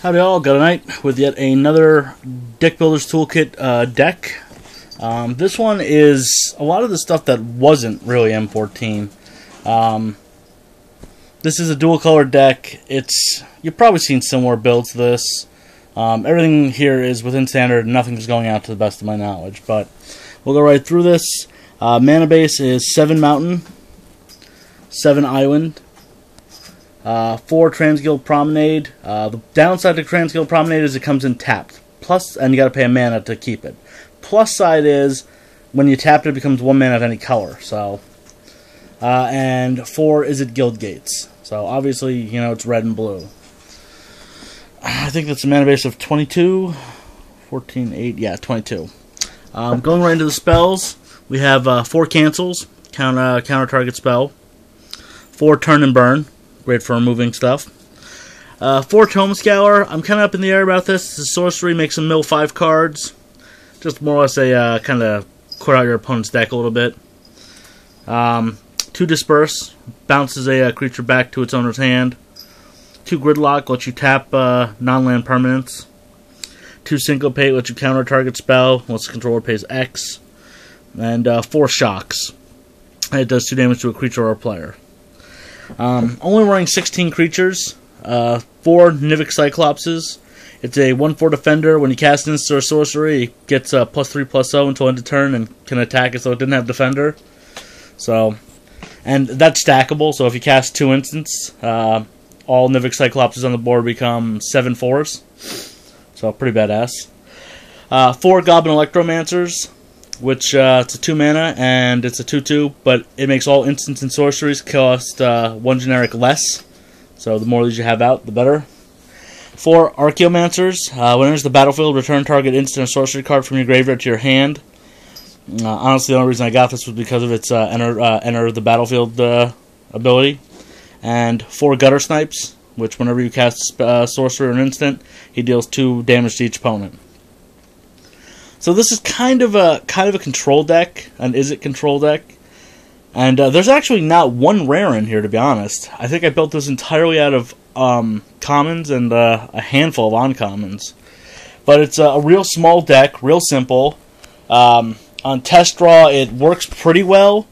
Howdy all, Guttersnipe with yet another Deck Builder's Toolkit deck. This one is a lot of the stuff that wasn't really M14. This is a dual color deck. You've probably seen similar builds to this. Everything here is within standard, nothing's going out to the best of my knowledge, but we'll go right through this. Mana base is 7 Mountain, 7 Island, 4 Transguild Promenade. The downside to Transguild Promenade is it comes in tapped. Plus, and you got to pay a mana to keep it. Plus side is when you tap it, it becomes 1 mana of any color. So, and 4 Izzet Guildgates. So obviously, you know, it's red and blue. I think that's a mana base of 22, 14, 8, yeah, 22. Going right into the spells, we have 4 cancels, counter target spell. 4 turn and burn. Great for removing stuff. 4 Tome Scour. I'm kind of up in the air about this. It's a sorcery, makes them mill 5 cards. Just more or less a kind of clear out your opponent's deck a little bit. 2 Disperse. Bounces a creature back to its owner's hand. 2 Gridlock. Lets you tap non-land permanents. 2 Syncopate. Lets you counter target spell. Once the controller pays X. And 4 Shocks. It does 2 damage to a creature or a player. Only running 16 creatures, 4 Nivix Cyclopses. It's a 1/4 defender. When you cast an instant or sorcery, it gets +3/+0 until end of turn and can attack as though it didn't have defender. So, and that's stackable. So if you cast 2 instants, all Nivix Cyclopses on the board become 7/4s. So pretty badass. 4 Goblin Electromancers, which it's a 2 mana and it's a 2/2, but it makes all instants and sorceries cost 1 generic less. So the more these you have out, the better. 4 Archaeomancers. When it enters the battlefield, return target instant or sorcery card from your graveyard to your hand. Honestly, the only reason I got this was because of its enter the battlefield ability. And 4 Guttersnipes, which whenever you cast sorcery or an instant, he deals 2 damage to each opponent. So this is kind of a control deck, an Izzet control deck, and there's actually not one rare in here, to be honest. I think I built this entirely out of commons and a handful of uncommons. But it's a real small deck, real simple. On test draw, it works pretty well.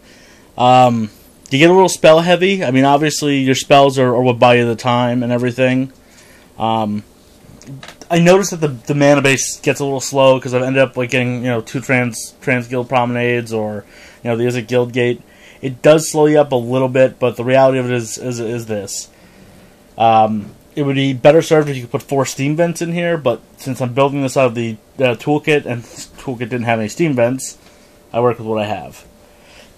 You get a little spell heavy. I mean, obviously your spells are what buy you the time and everything. I noticed that the mana base gets a little slow because I've ended up like getting 2 Transguild Promenades or the Izzet Guildgate. It does slow you up a little bit, but the reality of it is this. It would be better served if you could put 4 steam vents in here, but since I'm building this out of the toolkit and this toolkit didn't have any steam vents, I work with what I have.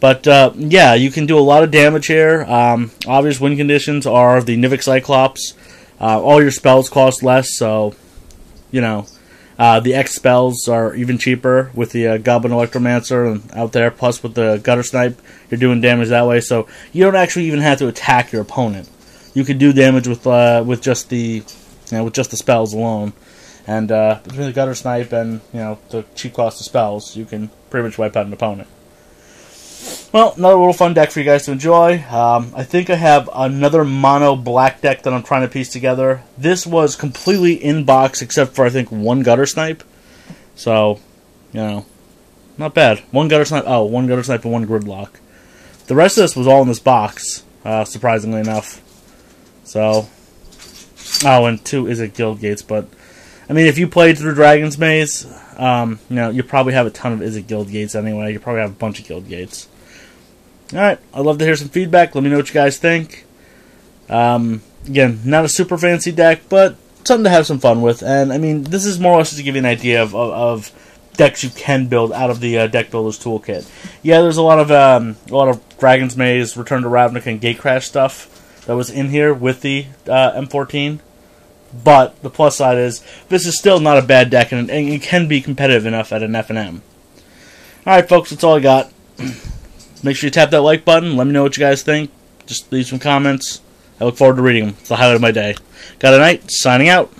But yeah, you can do a lot of damage here. Obvious win conditions are the Nivix Cyclops. All your spells cost less, so the X spells are even cheaper with the Goblin Electromancer out there. Plus, with the Guttersnipe, you're doing damage that way. So you don't actually even have to attack your opponent. You can do damage with just the spells alone. And between the Guttersnipe and the cheap cost of spells, you can pretty much wipe out an opponent. Well, another little fun deck for you guys to enjoy. I think I have another mono black deck that I'm trying to piece together. This was completely in box except for I think 1 Guttersnipe. So, not bad. 1 Guttersnipe. Oh, 1 Guttersnipe and 1 Gridlock. The rest of this was all in this box, surprisingly enough. So, oh, and 2 Izzet Guildgates. But I mean, if you played through Dragon's Maze, you probably have a ton of Izzet Guildgates anyway. You probably have a bunch of Guildgates. Alright, I'd love to hear some feedback. Let me know what you guys think. Again, not a super fancy deck, but something to have some fun with. And, I mean, this is more or less just to give you an idea of decks you can build out of the Deck Builder's Toolkit. Yeah, there's a lot of Dragon's Maze, Return to Ravnica, and Gatecrash stuff that was in here with the M14. But the plus side is, this is still not a bad deck, and it can be competitive enough at an F&M. Alright, folks, that's all I got. Make sure you tap that like button. Let me know what you guys think. Just leave some comments. I look forward to reading them. It's the highlight of my day. Guttersnipe, signing out.